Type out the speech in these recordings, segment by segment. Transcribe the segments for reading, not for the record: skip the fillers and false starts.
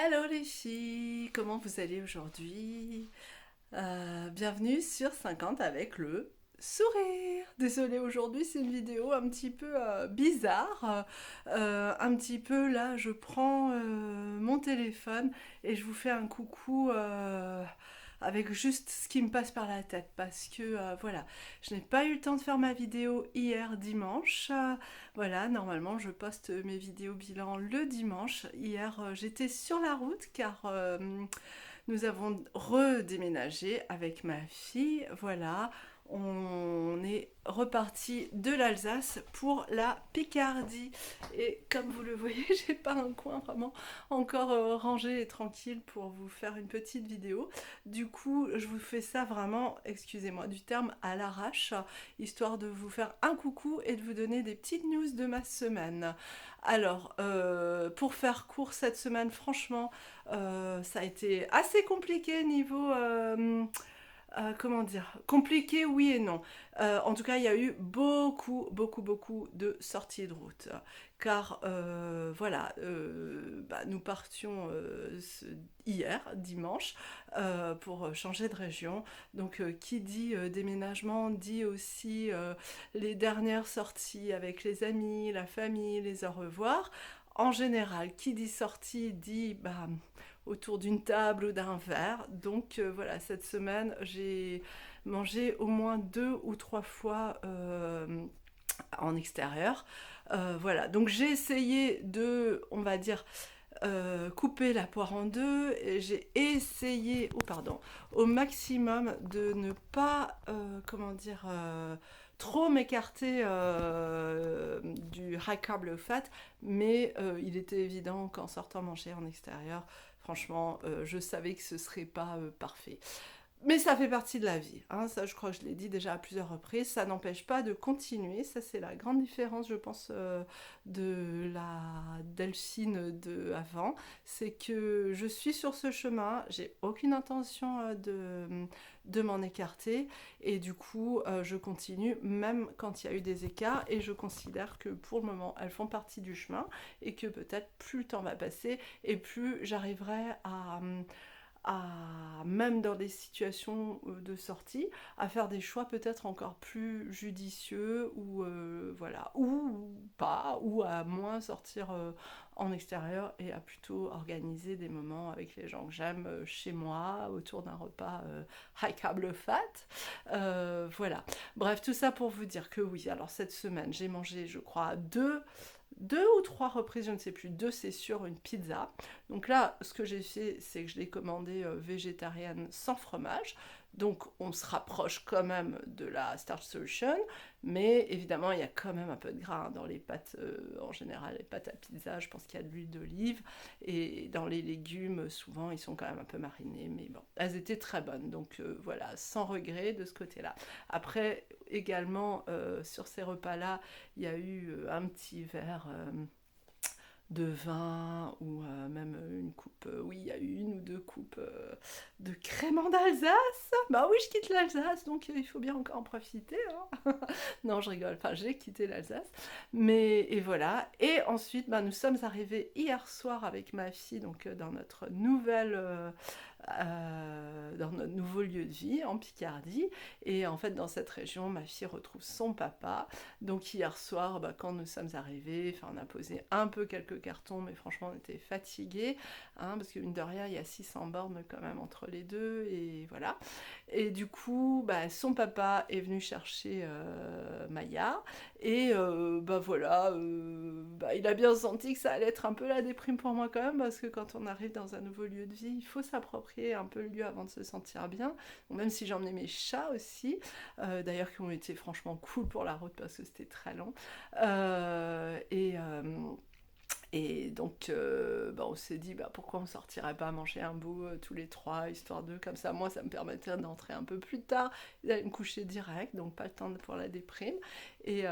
Hello les filles, comment vous allez aujourd'hui? Bienvenue sur 50 avec le sourire. Désolée, aujourd'hui c'est une vidéo un petit peu bizarre. Un petit peu là, je prends mon téléphone et je vous fais un coucou avec juste ce qui me passe par la tête parce que voilà, je n'ai pas eu le temps de faire ma vidéo hier dimanche. Voilà, normalement je poste mes vidéos bilan le dimanche. Hier j'étais sur la route car nous avons redéménagé avec ma fille. Voilà, on est reparti de l'Alsace pour la Picardie. Et comme vous le voyez, j'ai pas un coin vraiment encore rangé et tranquille pour vous faire une petite vidéo. Du coup, je vous fais ça vraiment, excusez-moi du terme, à l'arrache, histoire de vous faire un coucou et de vous donner des petites news de ma semaine. Alors, pour faire court cette semaine, franchement, ça a été assez compliqué niveau comment dire, compliqué oui et non. En tout cas, il y a eu beaucoup de sorties de route. Car voilà, nous partions hier, dimanche, pour changer de région. Donc qui dit déménagement dit aussi les dernières sorties avec les amis, la famille, les au revoir. En général, qui dit sortie dit autour d'une table ou d'un verre. Donc voilà, cette semaine, j'ai mangé au moins 2 ou 3 fois en extérieur. Voilà, donc j'ai essayé de, on va dire, couper la poire en deux. Et j'ai essayé, oh pardon, au maximum de ne pas, comment dire, trop m'écarter du high carb low fat, mais il était évident qu'en sortant manger en extérieur, franchement, je savais que ce serait pas parfait. Mais ça fait partie de la vie, hein, ça je crois que je l'ai dit déjà à plusieurs reprises, ça n'empêche pas de continuer, ça c'est la grande différence je pense de la Delphine de avant, c'est que je suis sur ce chemin, j'ai aucune intention de m'en écarter et du coup je continue même quand il y a eu des écarts et je considère que pour le moment elles font partie du chemin et que peut-être plus le temps va passer et plus j'arriverai à, même dans des situations de sortie, à faire des choix peut-être encore plus judicieux ou voilà, ou pas, ou à moins sortir en extérieur et à plutôt organiser des moments avec les gens que j'aime chez moi autour d'un repas high carb low fat. Voilà. Bref, tout ça pour vous dire que oui, alors cette semaine j'ai mangé je crois 2 ou 3 reprises, je ne sais plus, 2 c'est sûr, une pizza. Donc là, ce que j'ai fait, c'est que je l'ai commandée végétarienne sans fromage. Donc on se rapproche quand même de la Starch Solution, mais évidemment il y a quand même un peu de gras dans les pâtes, en général les pâtes à pizza, je pense qu'il y a de l'huile d'olive, et dans les légumes souvent ils sont quand même un peu marinés, mais bon, elles étaient très bonnes, donc voilà, sans regret de ce côté-là. Après également sur ces repas-là, il y a eu un petit verre de vin ou même une coupe, oui, il y a eu 1 ou 2 coupes de crément d'Alsace. Bah oui, je quitte l'Alsace, donc il faut bien encore en profiter, hein. Non, je rigole, enfin j'ai quitté l'Alsace. Mais et voilà. Et ensuite, nous sommes arrivés hier soir avec ma fille, donc dans notre nouveau lieu de vie en Picardie. Et en fait, dans cette région, ma fille retrouve son papa. Donc hier soir, quand nous sommes arrivés, on a posé un peu quelques cartons, mais franchement, on était fatigués, hein, parce que mine de rien, il y a 600 bornes quand même entre les deux, et voilà. Et du coup, son papa est venu chercher Maya, et voilà, il a bien senti que ça allait être un peu la déprime pour moi quand même, parce que quand on arrive dans un nouveau lieu de vie, il faut s'approprier un peu le lieu avant de se sentir bien. Donc, même si j'ai emmené mes chats aussi, d'ailleurs qui ont été franchement cool pour la route parce que c'était très long. Euh, et, euh, et donc, on s'est dit pourquoi on sortirait pas manger un bout tous les trois, histoire de, comme ça, moi, ça me permettait d'entrer un peu plus tard, d'aller me coucher direct, donc pas le temps pour la déprime. Et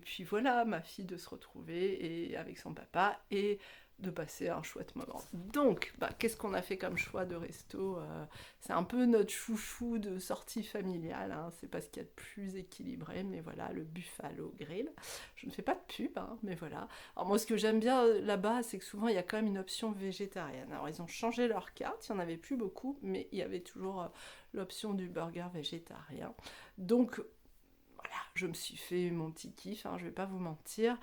puis voilà, ma fille de se retrouver et avec son papa. Et de passer un chouette moment. Donc, qu'est-ce qu'on a fait comme choix de resto? C'est un peu notre chouchou de sortie familiale, hein. C'est pas ce qu'il y a de plus équilibré, mais voilà, le Buffalo Grill. Je ne fais pas de pub, hein, mais voilà. Alors moi, ce que j'aime bien là-bas, c'est que souvent, il y a quand même une option végétarienne. Alors, ils ont changé leur carte, il n'y en avait plus beaucoup, mais il y avait toujours l'option du burger végétarien. Donc, voilà, je me suis fait mon petit kiff, hein, je vais pas vous mentir.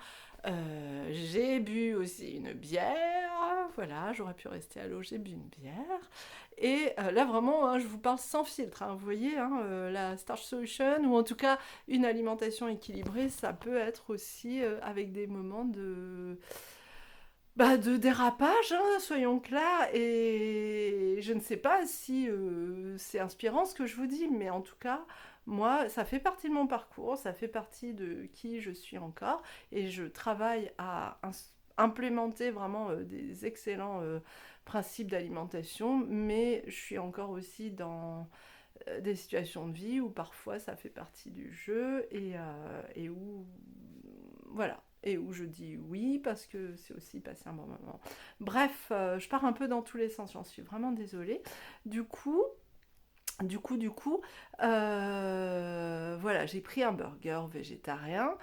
J'ai bu aussi une bière, voilà, j'aurais pu rester à l'eau, j'ai bu une bière. Et là vraiment, hein, je vous parle sans filtre, hein, vous voyez, hein, la Starch Solution, ou en tout cas une alimentation équilibrée, ça peut être aussi avec des moments de dérapage, hein, soyons clairs, et je ne sais pas si c'est inspirant ce que je vous dis, mais en tout cas, moi, ça fait partie de mon parcours, ça fait partie de qui je suis encore, et je travaille à implémenter vraiment des excellents principes d'alimentation, mais je suis encore aussi dans des situations de vie où parfois ça fait partie du jeu et où voilà, et où je dis oui parce que c'est aussi passer un bon moment. Bref, je pars un peu dans tous les sens, j'en suis vraiment désolée. Du coup, voilà, j'ai pris un burger végétarien,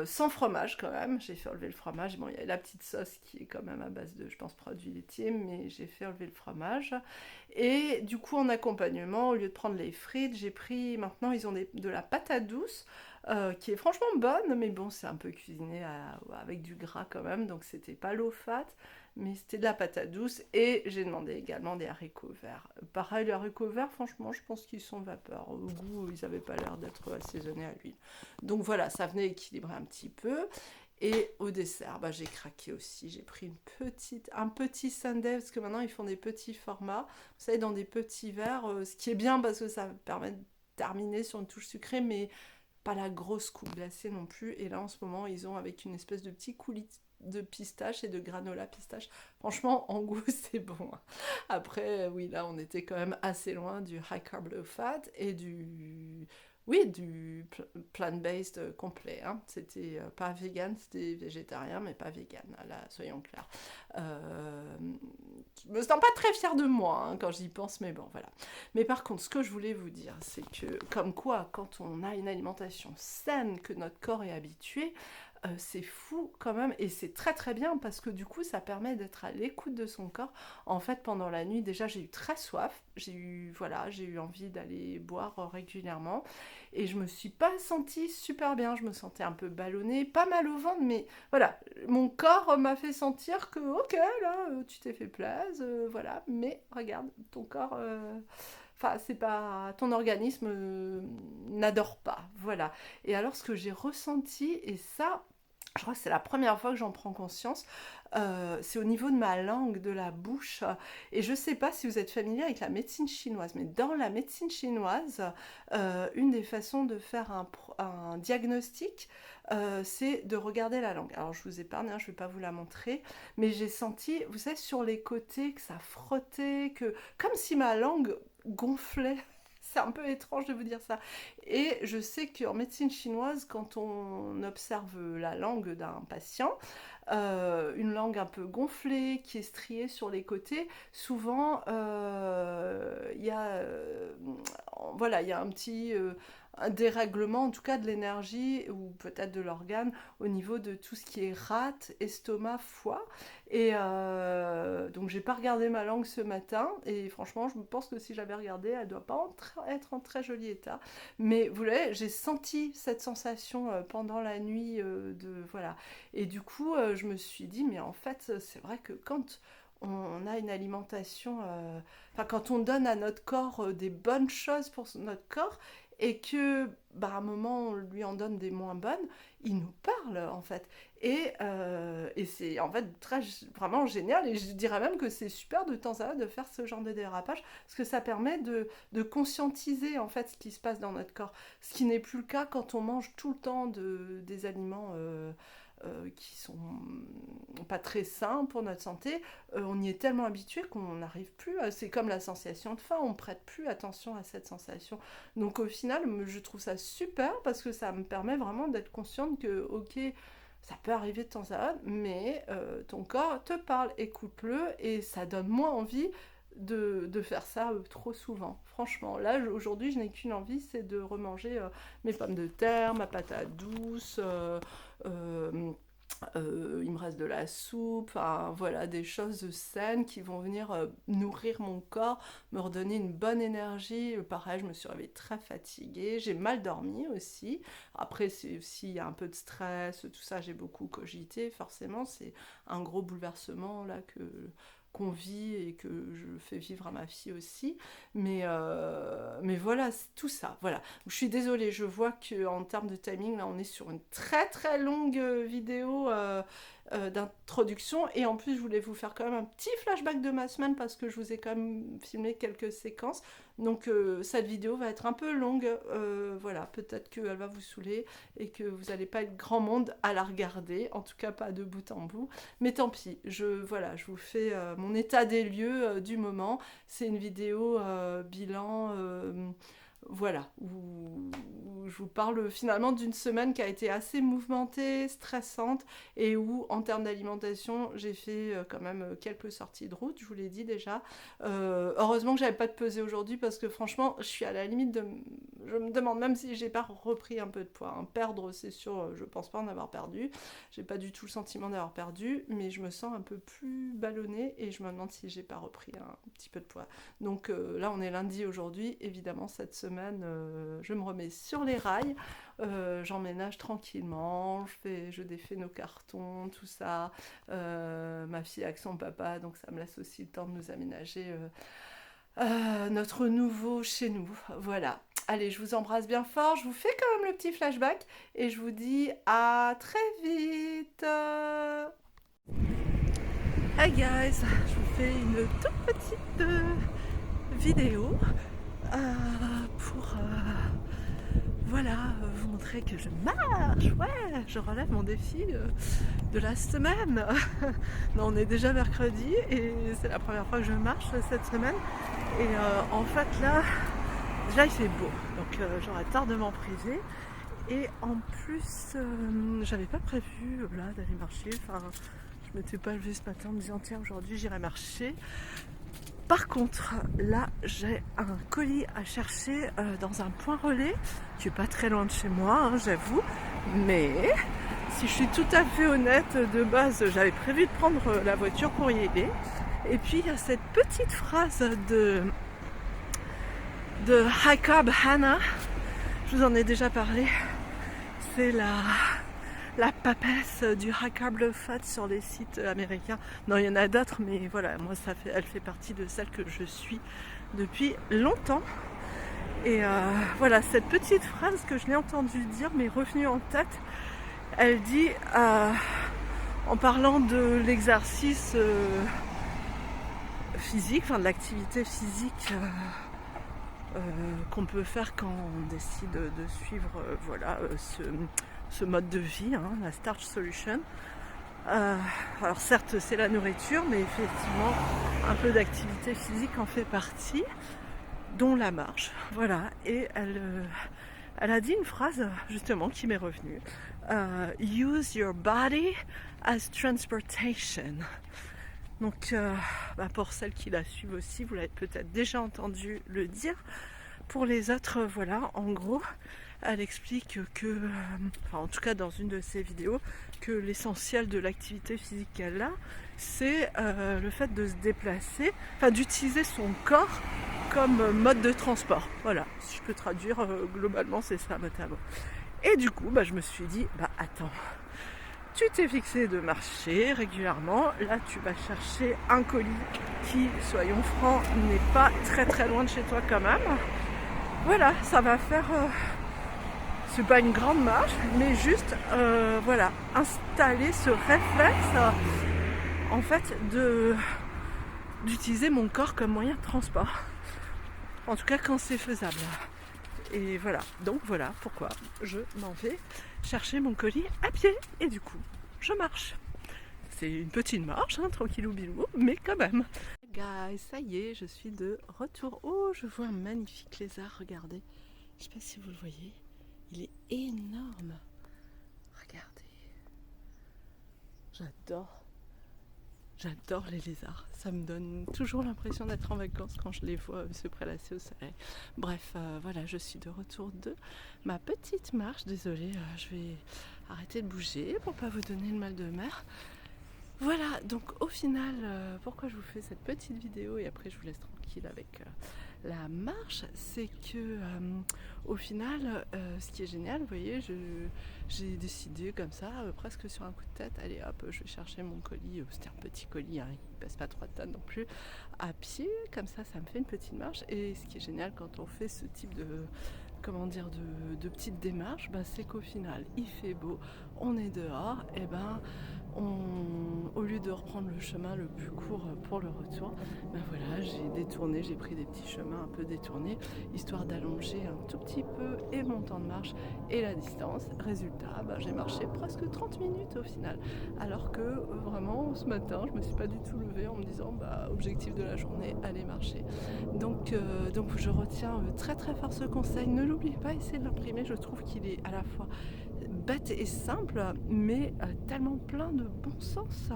sans fromage quand même. J'ai fait enlever le fromage. Bon, il y a la petite sauce qui est quand même à base de, je pense, produits laitiers, mais j'ai fait enlever le fromage. Et du coup, en accompagnement, au lieu de prendre les frites, j'ai pris, maintenant, ils ont de la patate douce, qui est franchement bonne, mais bon, c'est un peu cuisiné avec du gras quand même, donc c'était pas low fat, mais c'était de la patate douce. Et j'ai demandé également des haricots verts. Pareil, les haricots verts, franchement, je pense qu'ils sont vapeur. Au goût, ils n'avaient pas l'air d'être assaisonnés à l'huile. Donc voilà, ça venait équilibrer un petit peu. Et au dessert, j'ai craqué aussi. J'ai pris un petit sundae, parce que maintenant ils font des petits formats. Vous savez, dans des petits verres, ce qui est bien parce que ça permet de terminer sur une touche sucrée, mais pas la grosse coupe glacée non plus. Et là, en ce moment, ils ont avec une espèce de petit coulis de pistache et de granola pistache. Franchement, en goût, c'est bon. Après, oui, là, on était quand même assez loin du high carb low fat et du plant-based complet, hein. C'était pas vegan, c'était végétarien, mais pas vegan, là, soyons clairs. Je me sens pas très fière de moi, hein, quand j'y pense, mais bon, voilà. Mais par contre, ce que je voulais vous dire, c'est que, comme quoi, quand on a une alimentation saine, que notre corps est habitué, c'est fou quand même, et c'est très très bien parce que du coup ça permet d'être à l'écoute de son corps. En fait, pendant la nuit, déjà j'ai eu très soif, j'ai eu envie d'aller boire régulièrement, et je me suis pas sentie super bien, je me sentais un peu ballonnée, pas mal au ventre, mais voilà, mon corps m'a fait sentir que ok, là tu t'es fait plaisir, voilà, mais regarde, ton corps enfin, c'est pas. Ton organisme n'adore pas. Voilà. Et alors, ce que j'ai ressenti, et ça, je crois que c'est la première fois que j'en prends conscience, c'est au niveau de ma langue, de la bouche. Et je sais pas si vous êtes familier avec la médecine chinoise, mais dans la médecine chinoise, une des façons de faire un diagnostic, c'est de regarder la langue. Alors je vous épargne, hein, je ne vais pas vous la montrer, mais j'ai senti, vous savez, sur les côtés, que ça frottait, comme si ma langue gonflait. C'est un peu étrange de vous dire ça. Et je sais qu'en médecine chinoise, quand on observe la langue d'un patient, une langue un peu gonflée, qui est striée sur les côtés, souvent voilà, il y a un petit un dérèglement, en tout cas de l'énergie ou peut-être de l'organe au niveau de tout ce qui est rate, estomac, foie. Et donc j'ai pas regardé ma langue ce matin, et franchement je pense que si j'avais regardé, elle doit pas être en très joli état. Mais vous voyez, j'ai senti cette sensation pendant la nuit voilà. Et du coup je me suis dit, mais en fait c'est vrai que quand on a une alimentation, quand on donne à notre corps des bonnes choses pour notre corps, et que à un moment on lui en donne des moins bonnes, il nous parle en fait. Et c'est en fait vraiment génial, et je dirais même que c'est super de temps à autre de faire ce genre de dérapage, parce que ça permet de conscientiser en fait ce qui se passe dans notre corps, ce qui n'est plus le cas quand on mange tout le temps des aliments qui sont pas très sains pour notre santé. On y est tellement habitué qu'on n'arrive plus c'est comme la sensation de faim, on prête plus attention à cette sensation. Donc au final, je trouve ça super parce que ça me permet vraiment d'être consciente que ok, Ça peut arriver de temps à autre, mais ton corps te parle, écoute-le, et ça donne moins envie de faire ça trop souvent. Franchement, là, aujourd'hui, je n'ai qu'une envie, c'est de remanger mes pommes de terre, ma patate douce, il me reste de la soupe, enfin, voilà, des choses saines qui vont venir nourrir mon corps, me redonner une bonne énergie. Pareil, je me suis réveillée très fatiguée, j'ai mal dormi aussi. Après, s'il y a un peu de stress, tout ça, j'ai beaucoup cogité, forcément, c'est un gros bouleversement là qu'on vit et que je fais vivre à ma fille aussi. Mais voilà, c'est tout ça. Voilà. Je suis désolée, je vois qu'en termes de timing, là, on est sur une très très longue vidéo d'introduction. Et en plus, je voulais vous faire quand même un petit flashback de ma semaine parce que je vous ai quand même filmé quelques séquences. Donc cette vidéo va être un peu longue. Voilà, peut-être qu'elle va vous saouler et que vous n'allez pas être grand monde à la regarder. En tout cas, pas de bout en bout. Mais tant pis, voilà, je vous fais mon état des lieux du moment. C'est une vidéo bilan, voilà, où je vous parle finalement d'une semaine qui a été assez mouvementée, stressante, et où en termes d'alimentation, j'ai fait quand même quelques sorties de route, je vous l'ai dit déjà. Heureusement que j'avais pas de pesée aujourd'hui parce que franchement, je suis à la limite de... Je me demande même si j'ai pas repris un peu de poids. Hein. Perdre, c'est sûr, je pense pas en avoir perdu. J'ai pas du tout le sentiment d'avoir perdu, mais je me sens un peu plus ballonnée et je me demande si j'ai pas repris un petit peu de poids. Donc là, on est lundi aujourd'hui. Évidemment, cette semaine, je me remets sur les rails. J'emménage tranquillement. Je défais nos cartons, tout ça. Ma fille avec son papa, donc ça me laisse aussi le temps de nous aménager notre nouveau chez nous. Voilà. Allez, je vous embrasse bien fort. Je vous fais quand même le petit flashback et je vous dis à très vite. Hi guys, je vous fais une toute petite vidéo pour voilà, vous montrer que je marche, ouais, je relève mon défi de la semaine. Non, on est déjà mercredi et c'est la première fois que je marche cette semaine. Et en fait là, déjà il fait beau, donc j'aurais tard de m'en priver. Et en plus, j'avais pas prévu là d'aller marcher, enfin je m'étais pas levée ce matin en me disant tiens aujourd'hui j'irai marcher. Par contre, là, j'ai un colis à chercher dans un point relais qui est pas très loin de chez moi, hein, j'avoue. Mais si je suis tout à fait honnête, de base, j'avais prévu de prendre la voiture pour y aller. Et puis, il y a cette petite phrase de Jacob Hanna. Je vous en ai déjà parlé. C'est la papesse du hackable fat sur les sites américains. Non, il y en a d'autres, mais voilà, moi elle fait partie de celle que je suis depuis longtemps. Et voilà, cette petite phrase que je l'ai entendue dire m'est revenue en tête. Elle dit, en parlant de l'exercice physique, enfin de l'activité physique qu'on peut faire quand on décide de suivre ce mode de vie, hein, la Starch Solution. Alors certes c'est la nourriture, mais effectivement un peu d'activité physique en fait partie, dont la marche. Voilà, et elle a dit une phrase justement qui m'est revenue. Use your body as transportation. Donc pour celles qui la suivent aussi, vous l'avez peut-être déjà entendu le dire. Pour les autres, voilà, en gros, elle explique que, en tout cas dans une de ses vidéos, que l'essentiel de l'activité physique qu'elle a, c'est le fait de se déplacer, enfin d'utiliser son corps comme mode de transport. Voilà, si je peux traduire, globalement c'est ça notamment. Et du coup, je me suis dit, attends, tu t'es fixé de marcher régulièrement, là tu vas chercher un colis qui, soyons francs, n'est pas très très loin de chez toi quand même. Voilà, ça va faire, c'est pas une grande marche, mais juste, voilà, installer ce réflexe, en fait, d'utiliser mon corps comme moyen de transport. En tout cas, quand c'est faisable. Et voilà, donc voilà pourquoi je m'en vais chercher mon colis à pied. Et du coup, je marche. C'est une petite marche, hein, tranquillou bilou, mais quand même. Guys, ça y est, je suis de retour. Oh, je vois un magnifique lézard, regardez. Je sais pas si vous le voyez. Il est énorme. Regardez. J'adore. J'adore les lézards. Ça me donne toujours l'impression d'être en vacances quand je les vois se prélasser au soleil. Bref, voilà, je suis de retour de ma petite marche. Désolée, je vais arrêter de bouger pour pas vous donner le mal de mer. Voilà, donc au final, pourquoi je vous fais cette petite vidéo et après je vous laisse tranquille avec la marche, c'est que au final, ce qui est génial, vous voyez, j'ai décidé comme ça, presque sur un coup de tête, allez hop, je vais chercher mon colis, c'était un petit colis, hein, il pèse pas 3 tonnes non plus, à pied, comme ça me fait une petite marche. Et ce qui est génial quand on fait ce type de de petites démarches, c'est qu'au final il fait beau, on est dehors, et au lieu de reprendre le chemin le plus court pour le retour, voilà, j'ai détourné, j'ai pris des petits chemins un peu détournés, histoire d'allonger un tout petit peu et mon temps de marche et la distance. Résultat, j'ai marché presque 30 minutes au final. Alors que vraiment, ce matin, je me suis pas du tout levée en me disant, objectif de la journée, aller marcher. Donc je retiens très très fort ce conseil. Ne l'oubliez pas, essayez de l'imprimer. Je trouve qu'il est à la fois bête et simple, mais tellement plein de bon sens.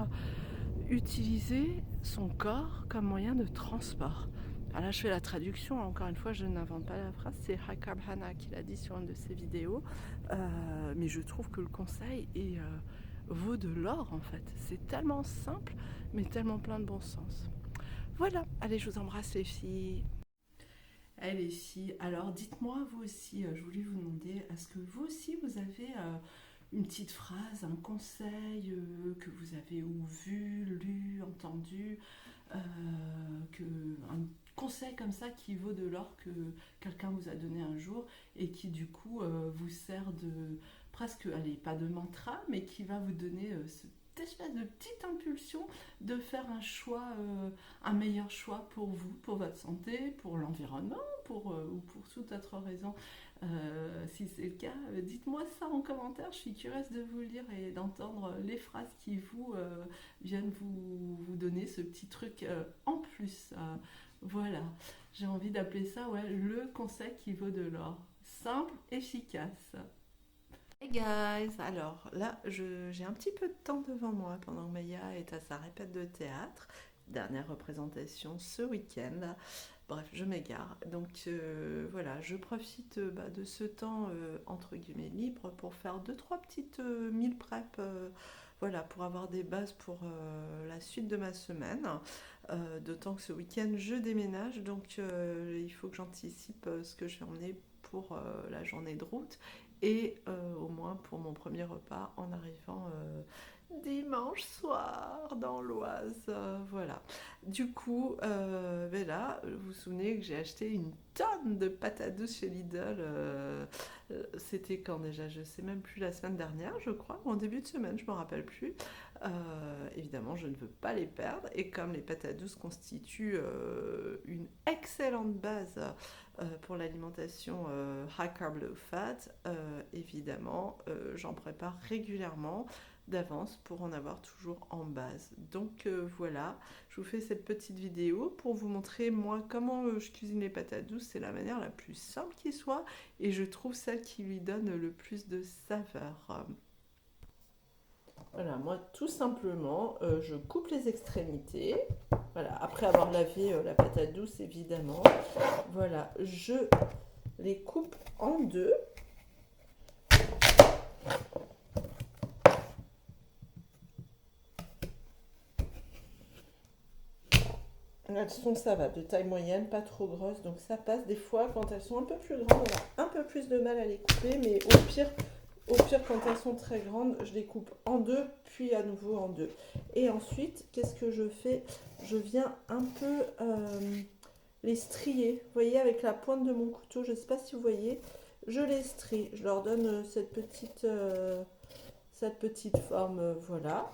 Utiliser son corps comme moyen de transport. Alors là, je fais la traduction, encore une fois, je n'invente pas la phrase, c'est Hakab Hana qui l'a dit sur une de ses vidéos, mais je trouve que le conseil vaut de l'or en fait. C'est tellement simple, mais tellement plein de bon sens. Voilà, allez, je vous embrasse les filles. Allez les filles, alors dites-moi vous aussi, je voulais vous demander, est-ce que vous aussi vous avez une petite phrase, un conseil que vous avez ou vu, lu, entendu, un conseil comme ça qui vaut de l'or que quelqu'un vous a donné un jour et qui du coup vous sert de presque, allez, pas de mantra, mais qui va vous donner cette espèce de petite impulsion de faire un choix, un meilleur choix pour vous, pour votre santé, pour l'environnement, ou pour toute autre raison. Si c'est le cas, dites-moi ça en commentaire. Je suis curieuse de vous lire et d'entendre les phrases qui viennent vous donner ce petit truc en plus. Voilà, j'ai envie d'appeler ça le conseil qui vaut de l'or. Simple, efficace. Hey guys, alors là j'ai un petit peu de temps devant moi pendant que Maya est à sa répète de théâtre. Dernière représentation ce week-end. Bref, je m'égare. Donc voilà, je profite de ce temps entre guillemets libre pour faire 2-3 petites meal prep. Voilà, pour avoir des bases pour la suite de ma semaine. D'autant que ce week-end je déménage, donc il faut que j'anticipe ce que je vais emmener pour la journée de route et au moins pour mon premier repas en arrivant dimanche soir dans l'Oise. Voilà. Du coup, là, vous vous souvenez que j'ai acheté une tonne de patates douces chez Lidl. C'était quand déjà? Je sais même plus, la semaine dernière, je crois, ou en début de semaine, je me rappelle plus. Évidemment, je ne veux pas les perdre. Et comme les patates douces constituent une excellente base pour l'alimentation high carb low fat, évidemment, j'en prépare régulièrement d'avance pour en avoir toujours en base. Donc voilà, je vous fais cette petite vidéo pour vous montrer moi comment je cuisine les patates douces. C'est la manière la plus simple qui soit et je trouve celle qui lui donne le plus de saveur. Voilà, moi tout simplement, je coupe les extrémités. Voilà, après avoir lavé la patate douce évidemment. Voilà, je les coupe en deux. Elles sont, ça va, de taille moyenne, pas trop grosses, donc ça passe. Des fois, quand elles sont un peu plus grandes, on a un peu plus de mal à les couper, mais au pire, quand elles sont très grandes, je les coupe en deux, puis à nouveau en deux. Et ensuite, qu'est-ce que je fais? Je viens un peu les strier. Vous voyez, avec la pointe de mon couteau, je ne sais pas si vous voyez, je les strie. Je leur donne cette petite forme, voilà.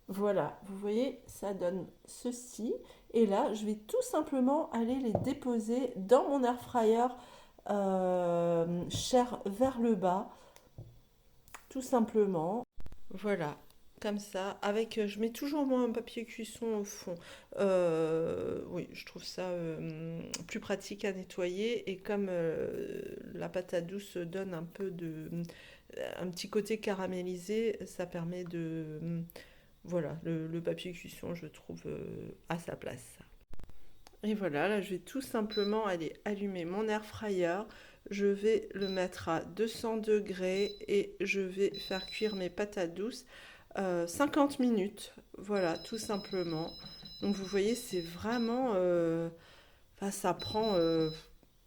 Voilà, vous voyez, ça donne ceci. Et là, je vais tout simplement aller les déposer dans mon air fryer chair vers le bas, tout simplement. Voilà, comme ça, avec, je mets toujours moi un papier cuisson au fond. Oui, je trouve ça plus pratique à nettoyer. Et comme la patate douce donne un peu un petit côté caramélisé, ça permet de... Voilà, le papier cuisson, je trouve à sa place. Et voilà, là je vais tout simplement aller allumer mon air fryer. Je vais le mettre à 200 degrés et je vais faire cuire mes patates douces 50 minutes. Voilà, tout simplement. Donc vous voyez, c'est vraiment... enfin, ça prend...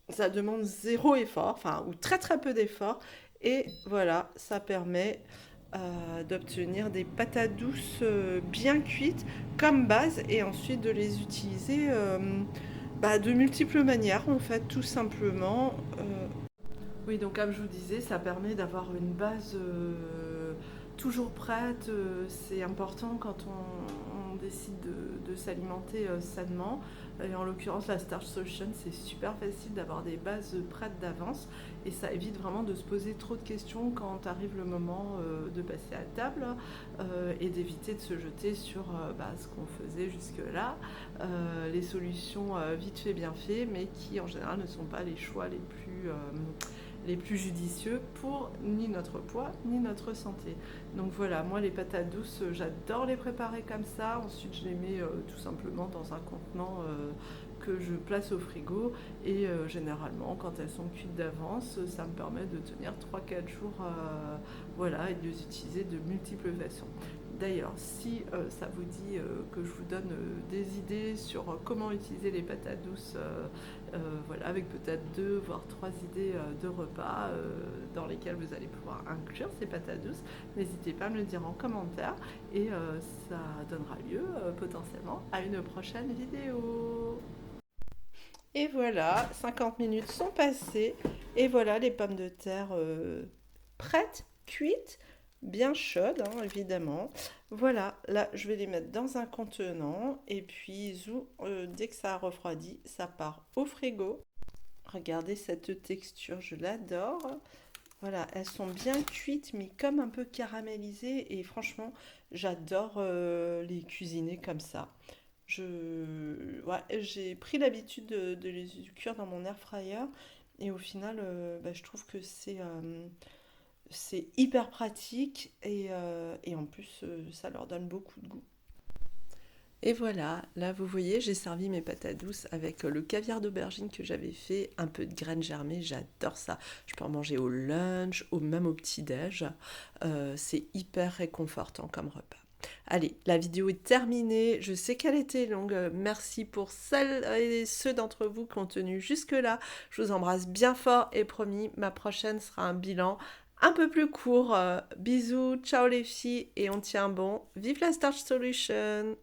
ça demande zéro effort, enfin, ou très très peu d'effort. Et voilà, ça permet d'obtenir des patates douces bien cuites comme base et ensuite de les utiliser de multiples manières en fait tout simplement. Oui, donc comme je vous disais, ça permet d'avoir une base toujours prête. C'est important quand on décide de s'alimenter sainement. Et en l'occurrence, la Starch Solution, c'est super facile d'avoir des bases prêtes d'avance. Et ça évite vraiment de se poser trop de questions quand arrive le moment de passer à table et d'éviter de se jeter sur ce qu'on faisait jusque-là. Les solutions vite fait, bien fait, mais qui en général ne sont pas les choix les plus judicieux pour ni notre poids ni notre santé. Donc voilà, moi les patates douces, j'adore les préparer comme ça. Ensuite, je les mets tout simplement dans un contenant que je place au frigo et généralement quand elles sont cuites d'avance, ça me permet de tenir 3-4 jours voilà, et de les utiliser de multiples façons. D'ailleurs, si ça vous dit que je vous donne des idées sur comment utiliser les patates douces, voilà, avec peut-être 2 voire 3 idées de repas dans lesquels vous allez pouvoir inclure ces patates douces, n'hésitez pas à me le dire en commentaire et ça donnera lieu potentiellement à une prochaine vidéo. Et voilà, 50 minutes sont passées et voilà les pommes de terre prêtes, cuites, bien chaudes évidemment. Voilà, là je vais les mettre dans un contenant et puis dès que ça a refroidi, ça part au frigo. Regardez cette texture, je l'adore. Voilà, elles sont bien cuites mais comme un peu caramélisées et franchement j'adore les cuisiner comme ça. Ouais, j'ai pris l'habitude de les cuire dans mon air fryer et au final, je trouve que c'est hyper pratique et en plus, ça leur donne beaucoup de goût. Et voilà, là vous voyez, j'ai servi mes patates douces avec le caviar d'aubergine que j'avais fait, un peu de graines germées, j'adore ça. Je peux en manger au lunch, ou même au petit-déj. C'est hyper réconfortant comme repas. Allez, la vidéo est terminée. Je sais qu'elle était longue. Merci pour celles et ceux d'entre vous qui ont tenu jusque-là. Je vous embrasse bien fort et promis, ma prochaine sera un bilan un peu plus court. Bisous, ciao les filles et on tient bon. Vive la Starch Solution!